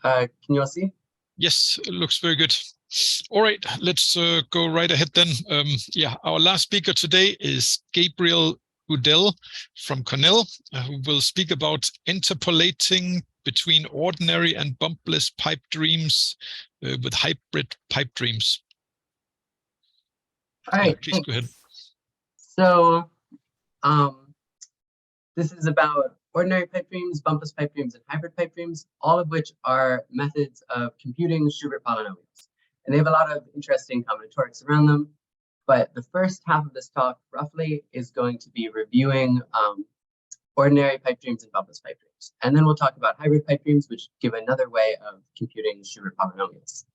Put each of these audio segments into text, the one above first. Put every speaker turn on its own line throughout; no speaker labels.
Can you all see?
Yes, it looks very good. All right, let's go right ahead then. Yeah, our last speaker today is Gabe Udell from Cornell, who will speak about interpolating between ordinary and bumpless pipe dreams with hybrid pipe dreams.
All right,
please go ahead.
So this is about ordinary pipe dreams, bumpless pipe dreams, and hybrid pipe dreams, all of which are methods of computing Schubert polynomials. And they have a lot of interesting combinatorics around them. But the first half of this talk, roughly, is going to be reviewing ordinary pipe dreams and bumpless pipe dreams. And then we'll talk about hybrid pipe dreams, which give another way of computing Schubert polynomials.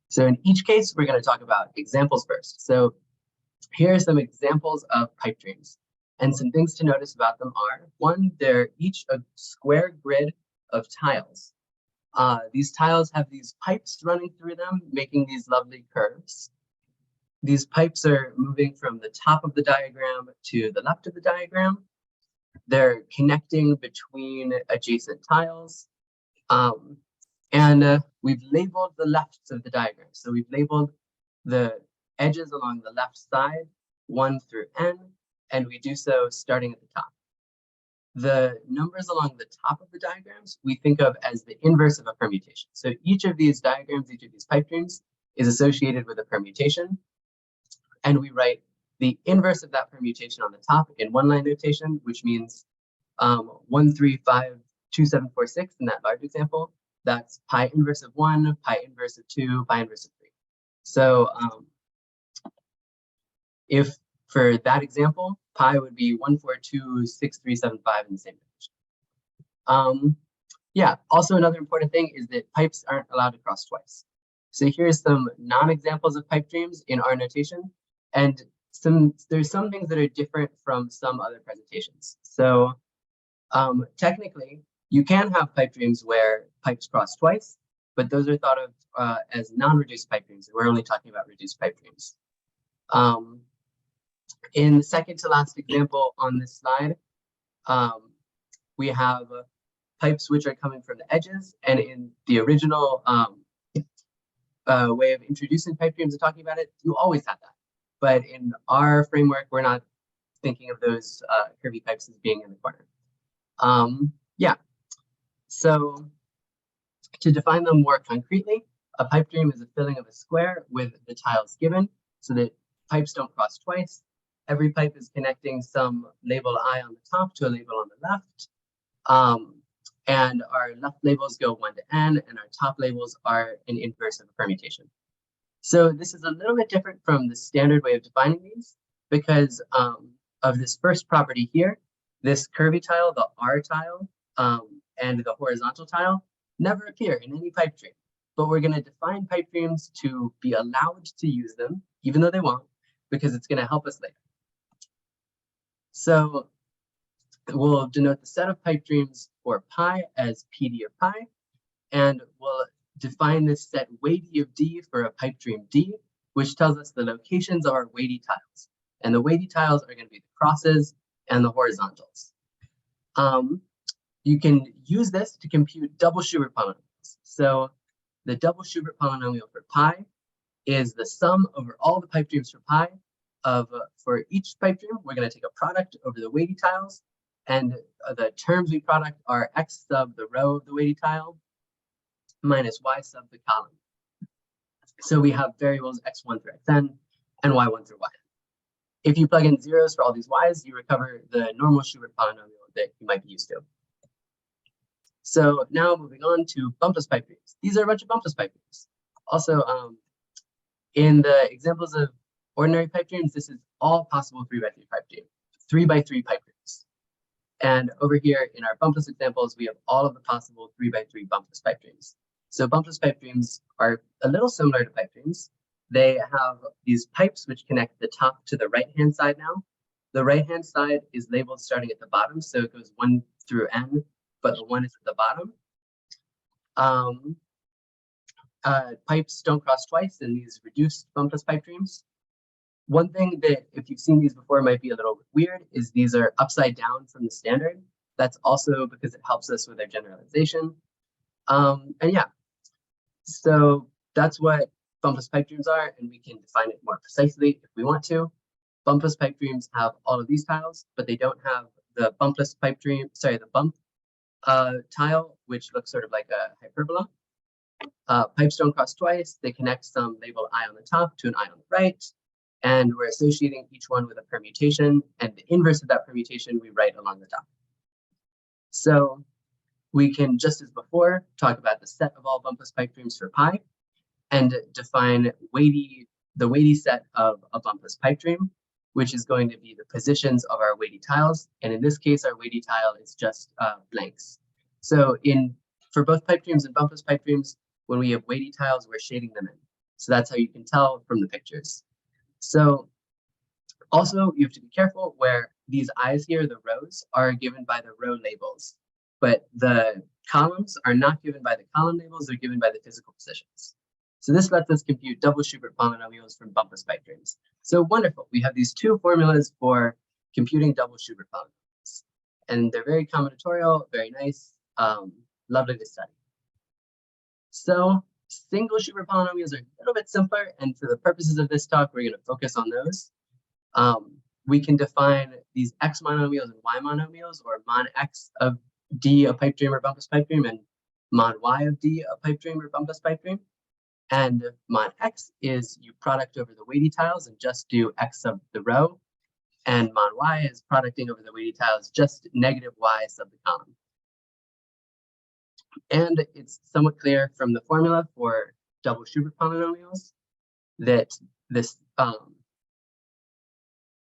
So in each case, we're going to talk about examples first. So here are some examples of pipe dreams. And some things to notice about them are, one, they're each a square grid of tiles. These tiles have these pipes running through them, making these lovely curves. These pipes are moving from the top of the diagram to the left of the diagram. They're connecting between adjacent tiles. And we've labeled the lefts of the diagram. So we've labeled the edges along the left side, 1 through n, and we do so starting at the top. The numbers along the top of the diagrams we think of as the inverse of a permutation. So each of these diagrams, each of these pipe dreams is associated with a permutation. And we write the inverse of that permutation on the top in one-line notation, which means 1, 3, 5, 2, 7, 4, 6 in that large example. That's pi inverse of 1, pi inverse of 2, pi inverse of 3. So if for that example, pi would be 1, 4, 2, 6, 3, 7, 5 in the same notation. Yeah, also another important thing is that pipes aren't allowed to cross twice. So here's some non-examples of pipe dreams in our notation. And there's some things that are different from some other presentations. So technically, you can have pipe dreams where pipes cross twice, but those are thought of as non-reduced pipe dreams. We're only talking about reduced pipe dreams. In the second to last example on this slide, we have pipes which are coming from the edges, and in the original way of introducing pipe dreams and talking about it, you always have that. But in our framework, we're not thinking of those curvy pipes as being in the corner. Yeah, so to define them more concretely, a pipe dream is a filling of a square with the tiles given so that pipes don't cross twice. Every pipe is connecting some label I on the top to a label on the left. And our left labels go 1 to n, and our top labels are an inverse of a permutation. So this is a little bit different from the standard way of defining these because of this first property here. This curvy tile, the R tile, and the horizontal tile never appear in any pipe dream. But we're going to define pipe dreams to be allowed to use them, even though they won't, because it's going to help us later. So we'll denote the set of pipe dreams for pi as PD of pi, and we'll define this set weighty of D for a pipe dream D, which tells us the locations of our weighty tiles. And the weighty tiles are going to be the crosses and the horizontals. You can use this to compute double Schubert polynomials. So the double Schubert polynomial for pi is the sum over all the pipe dreams for pi of, for each pipe dream, we're going to take a product over the weighty tiles, and the terms we product are x sub the row of the weighty tile minus y sub the column. So we have variables x1 through xn and y1 through yn. If you plug in zeros for all these y's, you recover the normal Schubert polynomial that you might be used to. So now moving on to bumpless pipe dreams. These are a bunch of bumpless pipe dreams. Also, in the examples of ordinary pipe dreams, this is all possible 3x3 pipe dream, 3x3 pipe dreams. And over here in our bumpless examples, we have all of the possible 3x3 bumpless pipe dreams. So bumpless pipe dreams are a little similar to pipe dreams. They have these pipes which connect the top to the right-hand side now. The right-hand side is labeled starting at the bottom, so it goes 1 through n, but the 1 is at the bottom. Pipes don't cross twice in these reduced bumpless pipe dreams. One thing that, if you've seen these before, might be a little bit weird is these are upside down from the standard. That's also because it helps us with our generalization. And yeah, So that's what bumpless pipe dreams are, and we can define it more precisely if we want to. Bumpless pipe dreams have all of these tiles, but they don't have the bumpless pipe dream, sorry, the bump tile, which looks sort of like a hyperbola. Pipes don't cross twice. They connect some labeled I on the top to an I on the right, and we're associating each one with a permutation, and the inverse of that permutation we write along the top. So we can, just as before, talk about the set of all bumpless pipe dreams for pi, and define the weighty set of a bumpless pipe dream, which is going to be the positions of our weighty tiles. And in this case, our weighty tile is just blanks. So for both pipe dreams and bumpless pipe dreams, when we have weighty tiles, we're shading them in. So that's how you can tell from the pictures. So also, you have to be careful where these I's here, the rows, are given by the row labels, but the columns are not given by the column labels, they're given by the physical positions. So this lets us compute double Schubert polynomials from bumpless pipe dreams. So wonderful, we have these two formulas for computing double Schubert polynomials. And they're very combinatorial, very nice, lovely to study. So single Schubert polynomials are a little bit simpler, and for the purposes of this talk, we're going to focus on those. We can define these x monomials and y monomials, or mon x of d a pipe dream or bumpless pipe dream, and mon y of d a pipe dream or bumpless pipe dream. And mon x is you product over the weighty tiles and just do x sub the row, and mon y is producting over the weighty tiles just negative y sub the column. And it's somewhat clear from the formula for double Schubert polynomials that this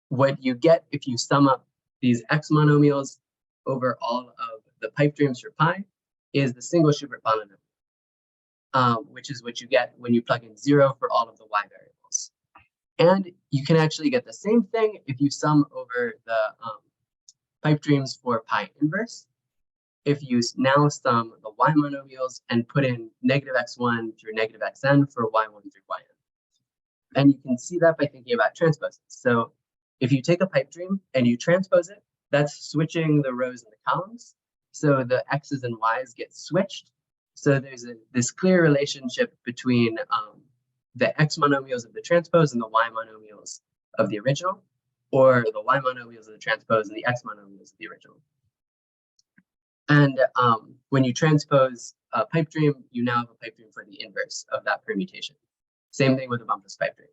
what you get if you sum up these x monomials over all of the pipe dreams for pi is the single Schubert polynomial, which is what you get when you plug in 0 for all of the y variables. And you can actually get the same thing if you sum over the pipe dreams for pi inverse. If you now sum the y monomials and put in negative x1 through negative xn for y1 through yn. And you can see that by thinking about transposes. So if you take a pipe dream and you transpose it, that's switching the rows and the columns. So the x's and y's get switched. So there's this clear relationship between the x monomials of the transpose and the y monomials of the original, or the y monomials of the transpose and the x monomials of the original. And when you transpose a pipe dream, you now have a pipe dream for the inverse of that permutation. Same thing with a bumpless pipe dream.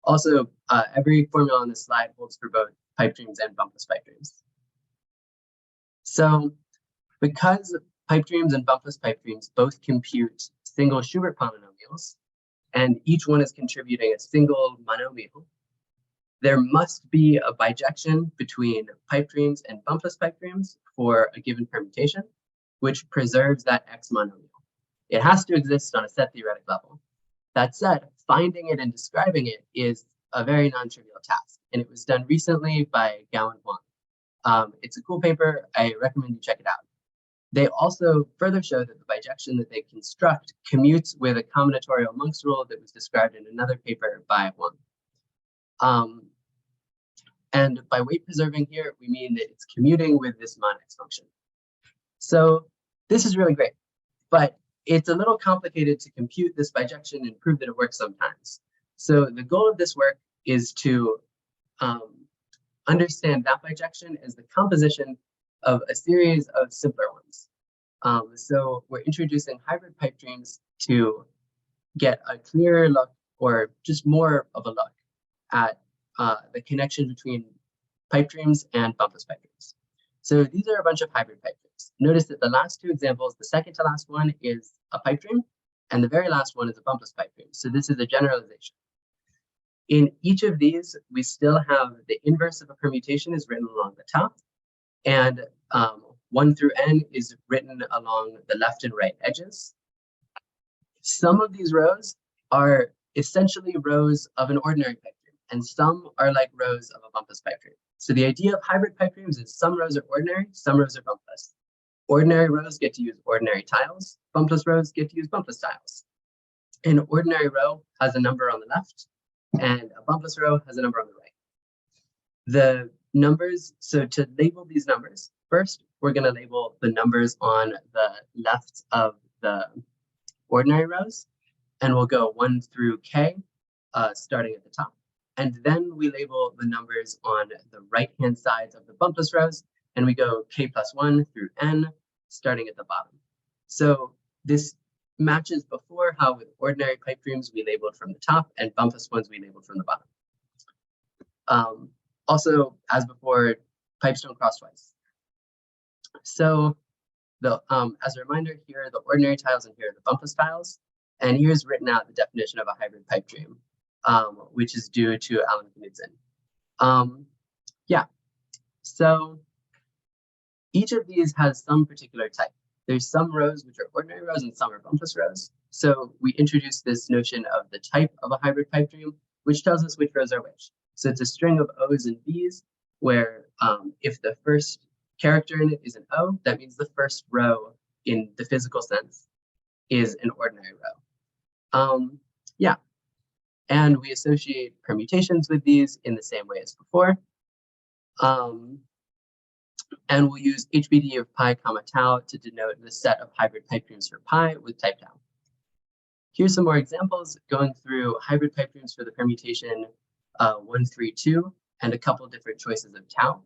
Also, every formula on this slide holds for both pipe dreams and bumpless pipe dreams. So because pipe dreams and bumpless pipe dreams both compute single Schubert polynomials, and each one is contributing a single monomial, there must be a bijection between pipe dreams and bumpless pipe dreams for a given permutation, which preserves that x monomial. It has to exist on a set theoretic level. That said, finding it and describing it is a very non-trivial task, and it was done recently by Gao and Huang. It's a cool paper. I recommend you check it out. They also further show that the bijection that they construct commutes with a combinatorial Monk's rule that was described in another paper by Huang. And by weight preserving here, we mean that it's commuting with this mon x function. So this is really great, but it's a little complicated to compute this bijection and prove that it works sometimes. So the goal of this work is to understand that bijection as the composition of a series of simpler ones. So we're introducing hybrid pipe dreams to get a clearer look, or just more of a look, at the connection between pipe dreams and bumpless pipe dreams. So these are a bunch of hybrid pipe dreams. Notice that the last two examples, the second to last one is a pipe dream, and the very last one is a bumpless pipe dream. So this is a generalization. In each of these, we still have the inverse of a permutation is written along the top, and 1 through n is written along the left and right edges. Some of these rows are essentially rows of an ordinary pipe dream, and some are like rows of a bumpless pipe dream. So the idea of hybrid pipe dreams is some rows are ordinary, some rows are bumpless. Ordinary rows get to use ordinary tiles, bumpless rows get to use bumpless tiles. An ordinary row has a number on the left, and a bumpless row has a number on the right. The numbers, so to label these numbers, first we're going to label the numbers on the left of the ordinary rows, and we'll go 1 through k, starting at the top. And then we label the numbers on the right-hand sides of the bumpless rows, and we go k plus 1 through n, starting at the bottom. So this matches before how with ordinary pipe dreams we labeled from the top and bumpless ones we labeled from the bottom. Also, as before, pipes don't cross twice. So as a reminder, here are the ordinary tiles and here are the bumpless tiles. And here's written out the definition of a hybrid pipe dream, which is due to Alan Knudsen. Yeah, so each of these has some particular type. There's some rows which are ordinary rows and some are bumpless rows. So we introduced this notion of the type of a hybrid pipe dream, which tells us which rows are which. So it's a string of O's and B's, where if the first character in it is an O, that means the first row in the physical sense is an ordinary row. Yeah, and we associate permutations with these in the same way as before. And we'll use HBD of pi comma tau to denote the set of hybrid pipe dreams for pi with type tau. Here's some more examples going through hybrid pipe dreams for the permutation 1, 3, 2, and a couple different choices of tau.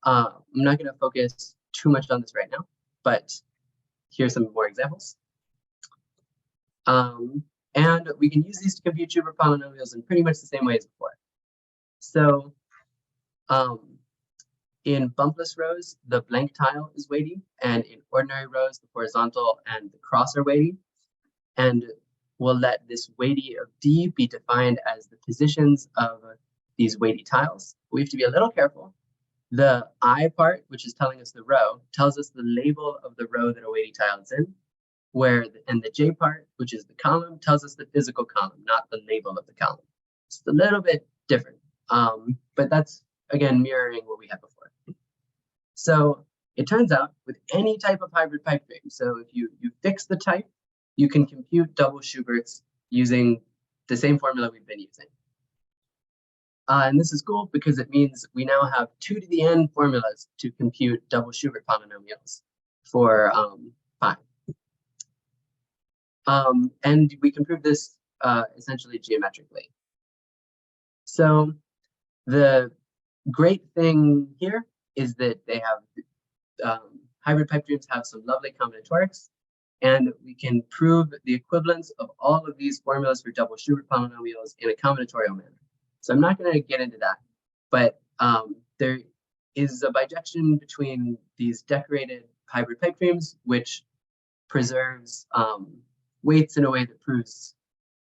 I'm not going to focus too much on this right now, but here's some more examples. And we can use these to compute Schubert polynomials in pretty much the same way as before. So in bumpless rows, the blank tile is weighty, and in ordinary rows, the horizontal and the cross are weighty. And we'll let this weighty of D be defined as the positions of these weighty tiles. We have to be a little careful. The I part, which is telling us the row, tells us the label of the row that a weighty tile is in, and the J part, which is the column, tells us the physical column, not the label of the column. It's a little bit different, but that's, again, mirroring what we had before. So it turns out with any type of hybrid pipe dream, so if you fix the type, you can compute double Schuberts using the same formula we've been using. And this is cool because it means we now have 2 to the n formulas to compute double Schubert polynomials for pi. And we can prove this essentially geometrically. So the great thing here is that they have hybrid pipe dreams have some lovely combinatorics, and we can prove the equivalence of all of these formulas for double Schubert polynomials in a combinatorial manner. So I'm not going to get into that, but there is a bijection between these decorated hybrid pipe dreams, which preserves weights in a way that proves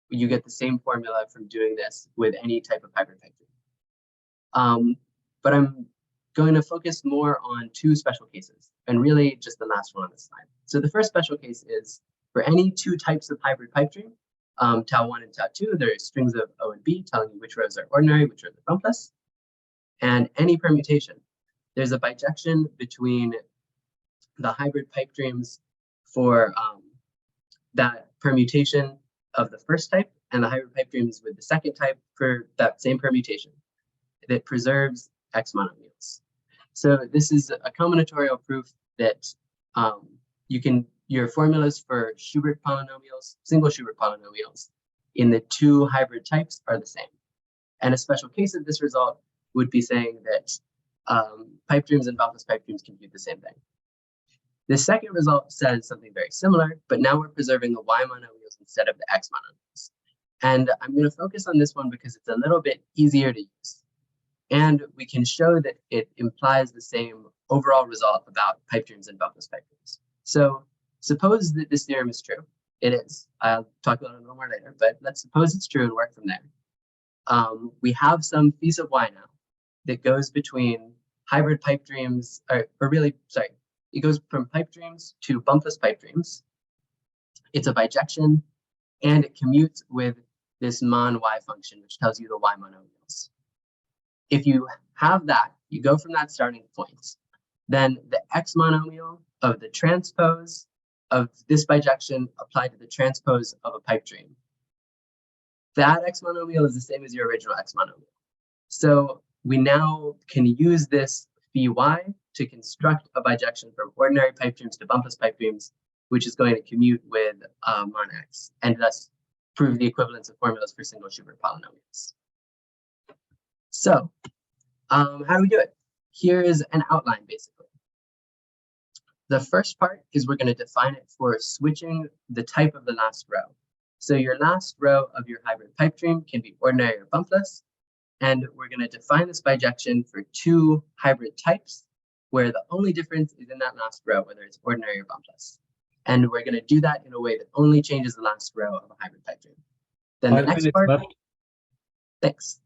you get the same formula from doing this with any type of hybrid pipe dream. But I'm going to focus more on 2 special cases, and really just the last one on this slide. So the first special case is for any 2 types of hybrid pipe dream, tau 1 and tau 2, there are strings of O and B telling you which rows are ordinary, which are the bumpless, and any permutation. There's a bijection between the hybrid pipe dreams for that permutation of the first type and the hybrid pipe dreams with the second type for that same permutation that preserves X monomials. So this is a combinatorial proof that your formulas for Schubert polynomials, single Schubert polynomials in the 2 hybrid types are the same. And a special case of this result would be saying that pipe dreams and bumpless pipe dreams compute the same thing. The second result says something very similar, but now we're preserving the Y monomials instead of the X monomials. And I'm going to focus on this one because it's a little bit easier to use. And we can show that it implies the same overall result about pipe dreams and bumpless pipe dreams. So suppose that this theorem is true. It is. I'll talk about it a little more later, but let's suppose it's true and work from there. We have some phi sub y now that goes between hybrid pipe dreams, or really, sorry, it goes from pipe dreams to bumpless pipe dreams. It's a bijection, and it commutes with this mon-y function, which tells you the y monomials. If you have that, you go from that starting point, then the X monomial of the transpose of this bijection applied to the transpose of a pipe dream. That X monomial is the same as your original X monomial. So we now can use this phi y to construct a bijection from ordinary pipe dreams to bumpless pipe dreams which is going to commute with mon x, and thus prove the equivalence of formulas for single Schubert polynomials. So how do we do it? Here is an outline, basically. The first part is we're going to define it for switching the type of the last row. So your last row of your hybrid pipe dream can be ordinary or bumpless. And we're going to define this bijection for two hybrid types, where the only difference is in that last row, whether it's ordinary or bumpless. And we're going to do that in a way that only changes the last row of a hybrid pipe dream. Then the next part, thanks.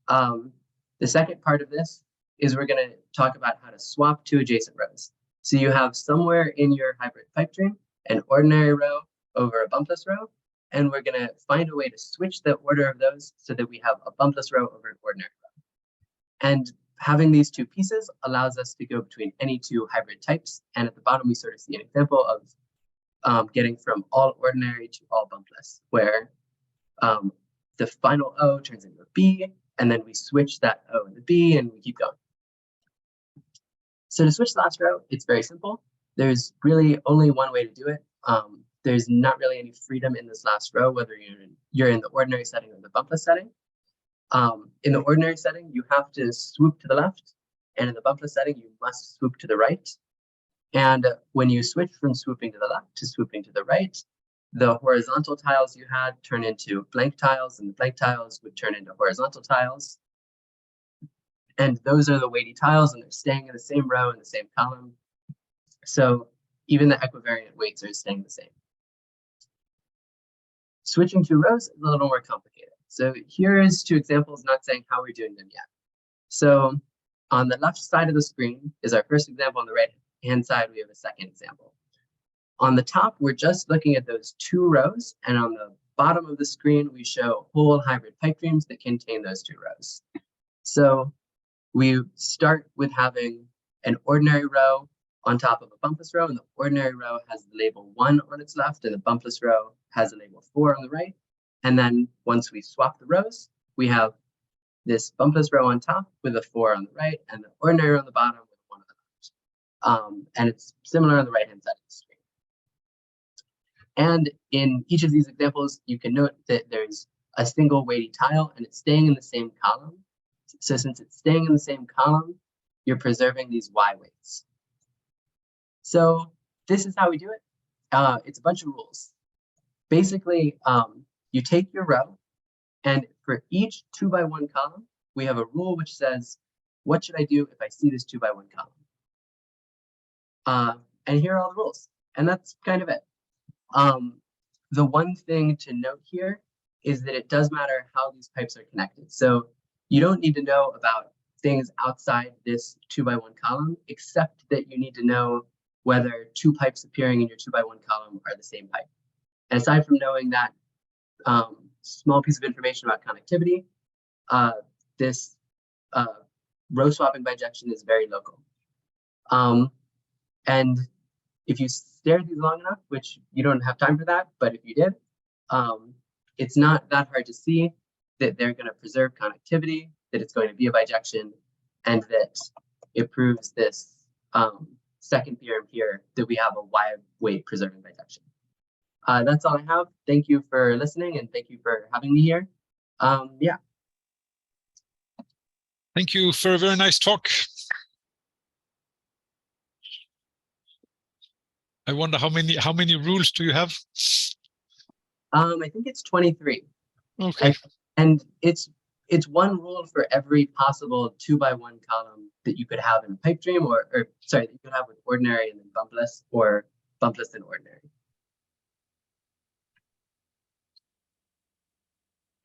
The second part of this is we're going to talk about how to swap two adjacent rows. So you have somewhere in your hybrid pipe dream an ordinary row over a bumpless row, and we're going to find a way to switch the order of those so that we have a bumpless row over an ordinary row. And having these two pieces allows us to go between any two hybrid types. And at the bottom, we sort of see an example of getting from all ordinary to all bumpless, where the final O turns into a B, and then we switch that O into B, and we keep going. So to switch the last row, it's very simple. There's really only one way to do it. There's not really any freedom in this last row, whether you're in the ordinary setting or the bumpless setting. In the ordinary setting, you have to swoop to the left, and in the bumpless setting, you must swoop to the right. And when you switch from swooping to the left to swooping to the right, the horizontal tiles you had turn into blank tiles, and the blank tiles would turn into horizontal tiles. And those are the weighty tiles, and they're staying in the same row in the same column. So even the equivariant weights are staying the same. Switching two rows is a little more complicated. So here is two examples, not saying how we're doing them yet. So on the left side of the screen is our first example. On the right-hand side, we have a second example. On the top, we're just looking at those two rows. And on the bottom of the screen, we show whole hybrid pipe dreams that contain those two rows. So we start with having an ordinary row on top of a bumpless row, and the ordinary row has the label 1 on its left, and the bumpless row has a label 4 on the right. And then once we swap the rows, we have this bumpless row on top with a 4 on the right, and the ordinary row on the bottom with 1 on the left. And it's similar on the right-hand side of the screen. And in each of these examples, you can note that there's a single weighty tile, and it's staying in the same column. So since it's staying in the same column, you're preserving these Y weights. So this is how we do it. It's a bunch of rules. Basically, you take your row, and for each 2x1 column, we have a rule which says, what should I do if I see this 2x1 column? And here are all the rules, and that's kind of it. The one thing to note here is that it does matter how these pipes are connected. So you don't need to know about things outside this 2x1 column, except that you need to know whether two pipes appearing in your 2x1 column are the same pipe. And aside from knowing that small piece of information about connectivity, this row swapping bijection is very local. And if you stare at these long enough, which you don't have time for that, but if you did, it's not that hard to see that they're going to preserve connectivity, that it's going to be a bijection, and that it proves this second theorem here that we have a Y weight preserving bijection. That's all I have. Thank you for listening, and thank you for having me here. Yeah.
Thank you for a very nice talk. I wonder how many rules do you have?
I think it's 23.
Okay.
And it's one rule for every possible 2x1 column that you could have in a pipe dream, or sorry, that you could have with ordinary and then bumpless, or bumpless and ordinary.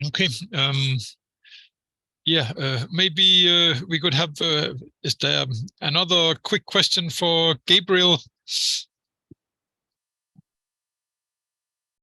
Okay. Yeah, maybe we could have, is there another quick question for Gabriel?